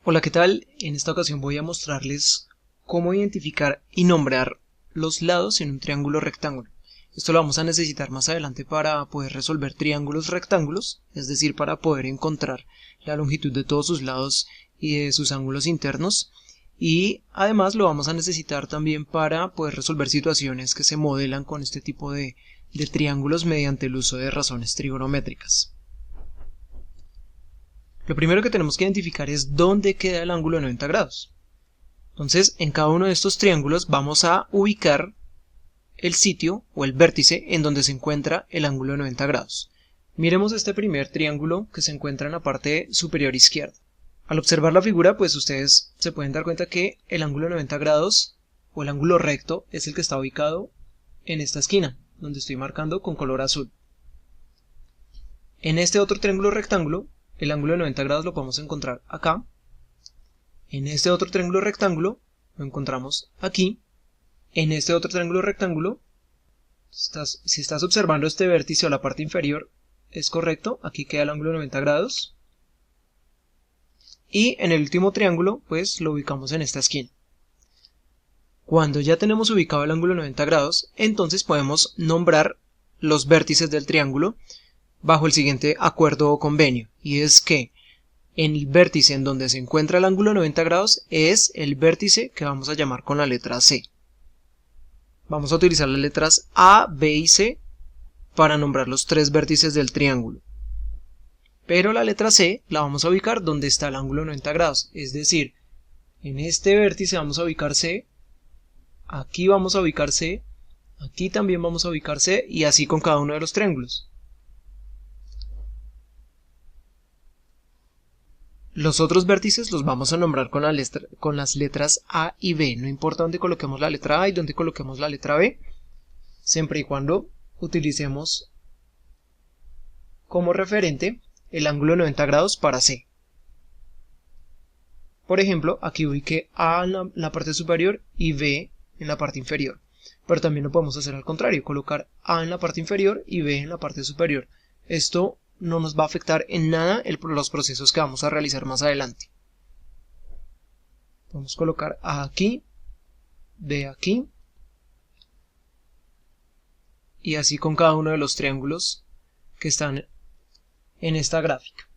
Hola, ¿qué tal? En esta ocasión voy a mostrarles cómo identificar y nombrar los lados en un triángulo rectángulo. Esto lo vamos a necesitar más adelante para poder resolver triángulos rectángulos, es decir, para poder encontrar la longitud de todos sus lados y de sus ángulos internos. Y además lo vamos a necesitar también para poder resolver situaciones que se modelan con este tipo de triángulos mediante el uso de razones trigonométricas. Lo primero que tenemos que identificar es dónde queda el ángulo de 90 grados. Entonces, en cada uno de estos triángulos vamos a ubicar el sitio o el vértice en donde se encuentra el ángulo de 90 grados. Miremos este primer triángulo que se encuentra en la parte superior izquierda. Al observar la figura, pues ustedes se pueden dar cuenta que el ángulo de 90 grados o el ángulo recto es el que está ubicado en esta esquina, donde estoy marcando con color azul. En este otro triángulo rectángulo, el ángulo de 90 grados lo podemos encontrar acá. En este otro triángulo rectángulo lo encontramos aquí. En este otro triángulo rectángulo, si estás observando este vértice o la parte inferior, es correcto, aquí queda el ángulo de 90 grados. Y en el último triángulo, pues lo ubicamos en esta esquina. Cuando ya tenemos ubicado el ángulo de 90 grados, entonces podemos nombrar los vértices del triángulo bajo el siguiente acuerdo o convenio, y es que el vértice en donde se encuentra el ángulo de 90 grados es el vértice que vamos a llamar con la letra C. Vamos a utilizar las letras A, B y C para nombrar los tres vértices del triángulo. Pero la letra C la vamos a ubicar donde está el ángulo de 90 grados, es decir, en este vértice vamos a ubicar C, aquí vamos a ubicar C, aquí también vamos a ubicar C y así con cada uno de los triángulos. Los otros vértices los vamos a nombrar con las letras A y B. No importa dónde coloquemos la letra A y dónde coloquemos la letra B, siempre y cuando utilicemos como referente el ángulo de 90 grados para C. Por ejemplo, aquí ubiqué A en la parte superior y B en la parte inferior. Pero también lo podemos hacer al contrario, colocar A en la parte inferior y B en la parte superior. Esto no nos va a afectar en nada los procesos que vamos a realizar más adelante. Vamos a colocar A aquí, B aquí, y así con cada uno de los triángulos que están en esta gráfica.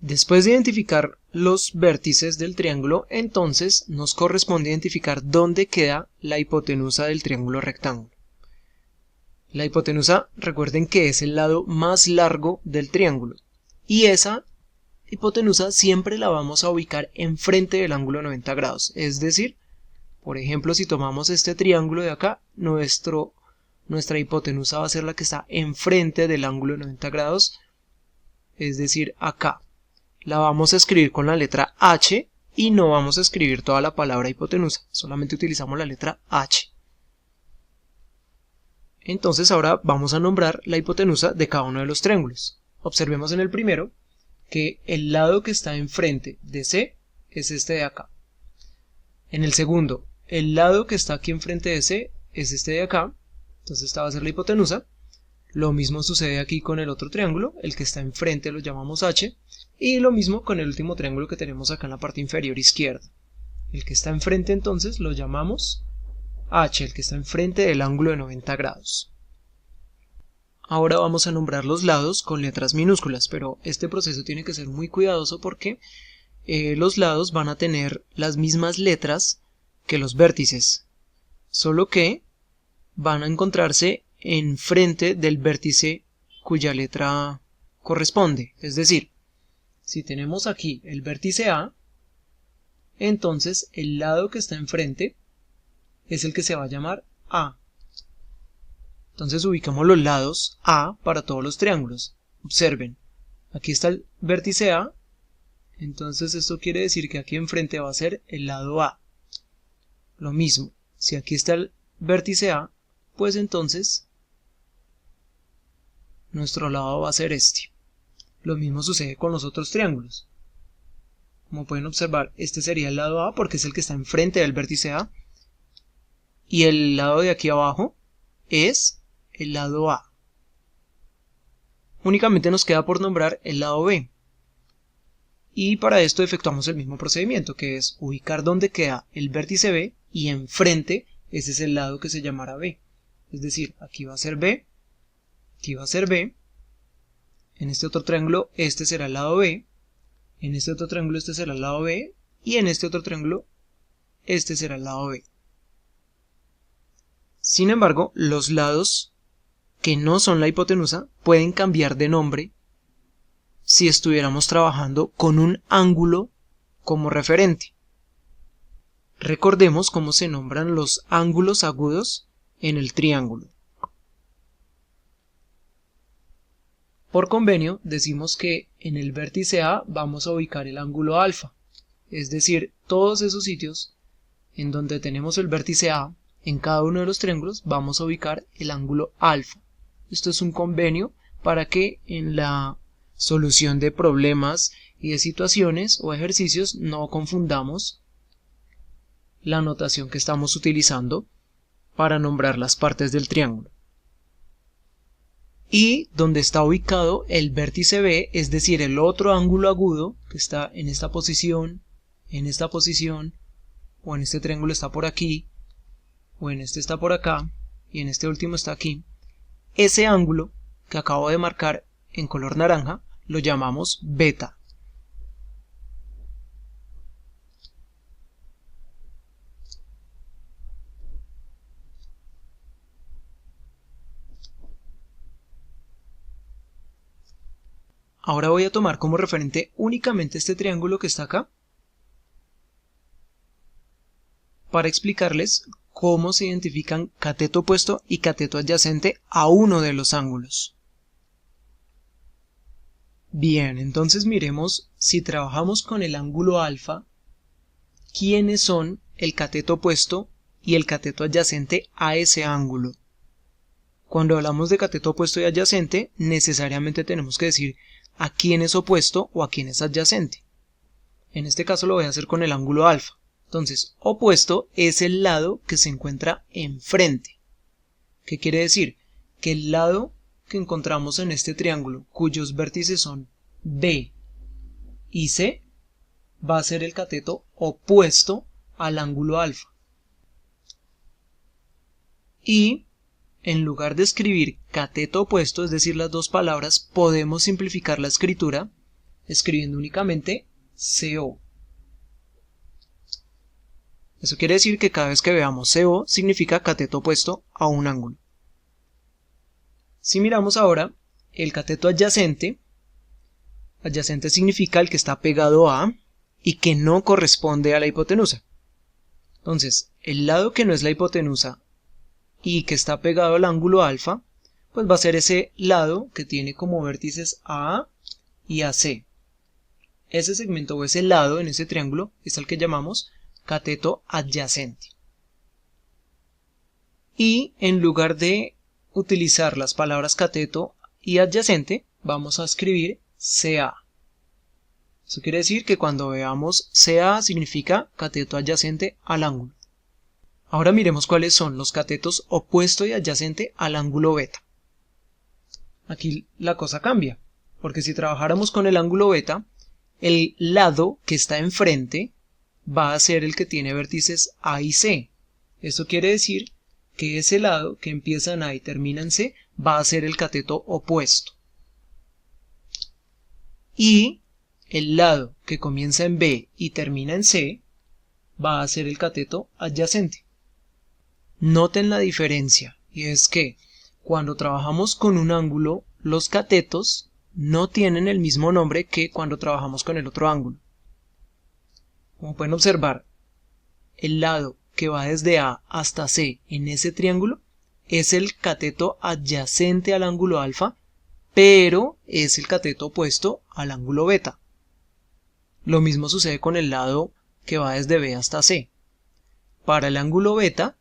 Después de identificar los vértices del triángulo, entonces nos corresponde identificar dónde queda la hipotenusa del triángulo rectángulo. La hipotenusa, recuerden que es el lado más largo del triángulo, y esa hipotenusa siempre la vamos a ubicar enfrente del ángulo de 90 grados. Es decir, por ejemplo, si tomamos este triángulo de acá, nuestra hipotenusa va a ser la que está enfrente del ángulo de 90 grados, es decir, acá. La vamos a escribir con la letra H y no vamos a escribir toda la palabra hipotenusa, solamente utilizamos la letra H. Entonces ahora vamos a nombrar la hipotenusa de cada uno de los triángulos. Observemos en el primero que el lado que está enfrente de C es este de acá. En el segundo, el lado que está aquí enfrente de C es este de acá, entonces esta va a ser la hipotenusa. Lo mismo sucede aquí con el otro triángulo, el que está enfrente lo llamamos H, y lo mismo con el último triángulo que tenemos acá en la parte inferior izquierda. El que está enfrente entonces lo llamamos H, el que está enfrente del ángulo de 90 grados. Ahora vamos a nombrar los lados con letras minúsculas, pero este proceso tiene que ser muy cuidadoso porque los lados van a tener las mismas letras que los vértices, solo que van a encontrarse enfrente del vértice cuya letra corresponde. Es decir, si tenemos aquí el vértice A, entonces el lado que está enfrente es el que se va a llamar A. Entonces ubicamos los lados A para todos los triángulos. Observen, aquí está el vértice A, entonces esto quiere decir que aquí enfrente va a ser el lado A. Lo mismo, si aquí está el vértice A, pues entonces nuestro lado va a ser este. Lo mismo sucede con los otros triángulos. Como pueden observar, este sería el lado A porque es el que está enfrente del vértice A. Y el lado de aquí abajo es el lado A. únicamente nos queda por nombrar el lado B. Y para esto efectuamos el mismo procedimiento, que es ubicar donde queda el vértice B y enfrente ese es el lado que se llamará B. Es decir, aquí va a ser B, aquí va a ser B, en este otro triángulo este será el lado B, en este otro triángulo este será el lado B y en este otro triángulo este será el lado B. Sin embargo, los lados que no son la hipotenusa pueden cambiar de nombre si estuviéramos trabajando con un ángulo como referente. Recordemos cómo se nombran los ángulos agudos en el triángulo. Por convenio decimos que en el vértice A vamos a ubicar el ángulo alfa, es decir, todos esos sitios en donde tenemos el vértice A, en cada uno de los triángulos vamos a ubicar el ángulo alfa. Esto es un convenio para que en la solución de problemas y de situaciones o ejercicios no confundamos la notación que estamos utilizando para nombrar las partes del triángulo. Y donde está ubicado el vértice B, es decir, el otro ángulo agudo que está en esta posición, o en este triángulo está por aquí, o en este está por acá, y en este último está aquí. Ese ángulo que acabo de marcar en color naranja lo llamamos beta. Ahora voy a tomar como referente únicamente este triángulo que está acá para explicarles cómo se identifican cateto opuesto y cateto adyacente a uno de los ángulos. Bien, entonces miremos si trabajamos con el ángulo alfa, quiénes son el cateto opuesto y el cateto adyacente a ese ángulo. Cuando hablamos de cateto opuesto y adyacente, necesariamente tenemos que decir a quién es opuesto o a quién es adyacente. En este caso lo voy a hacer con el ángulo alfa. Entonces, opuesto es el lado que se encuentra enfrente. ¿Qué quiere decir? Que el lado que encontramos en este triángulo, cuyos vértices son B y C, va a ser el cateto opuesto al ángulo alfa. Y en lugar de escribir cateto opuesto, es decir, las dos palabras, podemos simplificar la escritura escribiendo únicamente CO. Eso quiere decir que cada vez que veamos CO significa cateto opuesto a un ángulo. Si miramos ahora el cateto adyacente, adyacente significa el que está pegado a y que no corresponde a la hipotenusa. Entonces, el lado que no es la hipotenusa y que está pegado al ángulo alfa, pues va a ser ese lado que tiene como vértices a y AC. Ese segmento o ese lado en ese triángulo es el que llamamos cateto adyacente. Y en lugar de utilizar las palabras cateto y adyacente, vamos a escribir CA. Eso quiere decir que cuando veamos CA significa cateto adyacente al ángulo. Ahora miremos cuáles son los catetos opuesto y adyacente al ángulo beta. Aquí la cosa cambia, porque si trabajáramos con el ángulo beta, el lado que está enfrente va a ser el que tiene vértices A y C. Esto quiere decir que ese lado que empieza en A y termina en C va a ser el cateto opuesto. Y el lado que comienza en B y termina en C va a ser el cateto adyacente. Noten la diferencia, y es que cuando trabajamos con un ángulo, los catetos no tienen el mismo nombre que cuando trabajamos con el otro ángulo. Como pueden observar, el lado que va desde A hasta C en ese triángulo es el cateto adyacente al ángulo alfa, pero es el cateto opuesto al ángulo beta. Lo mismo sucede con el lado que va desde B hasta C. Para el ángulo beta,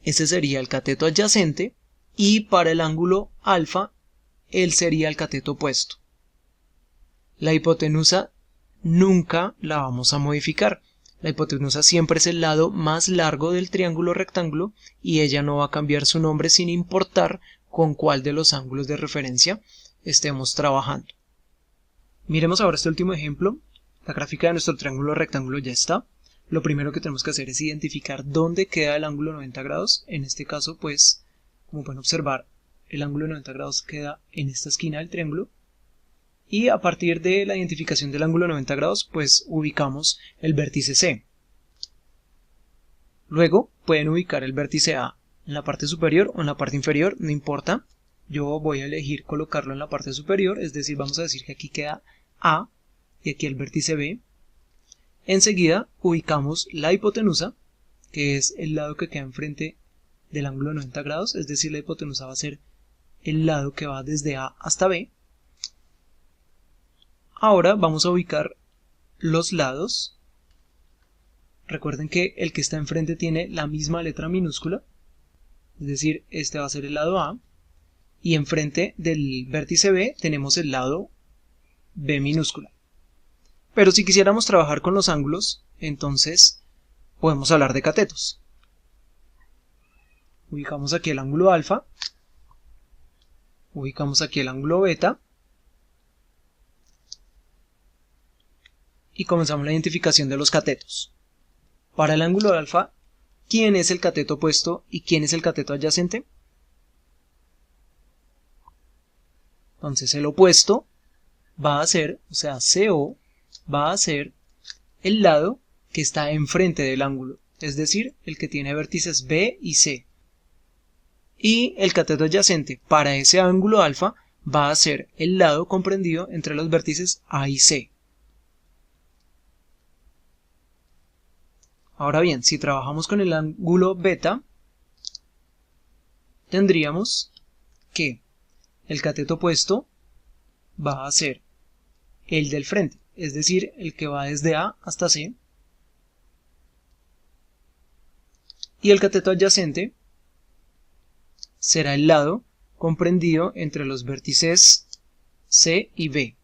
ese sería el cateto adyacente, y para el ángulo alfa, él sería el cateto opuesto. La hipotenusa nunca la vamos a modificar. La hipotenusa siempre es el lado más largo del triángulo rectángulo y ella no va a cambiar su nombre sin importar con cuál de los ángulos de referencia estemos trabajando. Miremos ahora este último ejemplo. La gráfica de nuestro triángulo rectángulo ya está. Lo primero que tenemos que hacer es identificar dónde queda el ángulo 90 grados. En este caso, pues, como pueden observar, el ángulo 90 grados queda en esta esquina del triángulo. Y a partir de la identificación del ángulo 90 grados, pues ubicamos el vértice C. Luego pueden ubicar el vértice A en la parte superior o en la parte inferior, no importa. Yo voy a elegir colocarlo en la parte superior, es decir, vamos a decir que aquí queda A y aquí el vértice B. Enseguida ubicamos la hipotenusa, que es el lado que queda enfrente del ángulo 90 grados, es decir, la hipotenusa va a ser el lado que va desde A hasta B. Ahora vamos a ubicar los lados. Recuerden que el que está enfrente tiene la misma letra minúscula, es decir, este va a ser el lado A, y enfrente del vértice B tenemos el lado B minúscula. Pero si quisiéramos trabajar con los ángulos, entonces podemos hablar de catetos. Ubicamos aquí el ángulo alfa, ubicamos aquí el ángulo beta, y comenzamos la identificación de los catetos. Para el ángulo alfa, ¿quién es el cateto opuesto y quién es el cateto adyacente? Entonces el opuesto va a ser, o sea, CO va a ser el lado que está enfrente del ángulo, es decir, el que tiene vértices B y C. Y el cateto adyacente para ese ángulo alfa va a ser el lado comprendido entre los vértices A y C. Ahora bien, si trabajamos con el ángulo beta, tendríamos que el cateto opuesto va a ser el del frente, es decir, el que va desde A hasta C. Y el cateto adyacente será el lado comprendido entre los vértices C y B.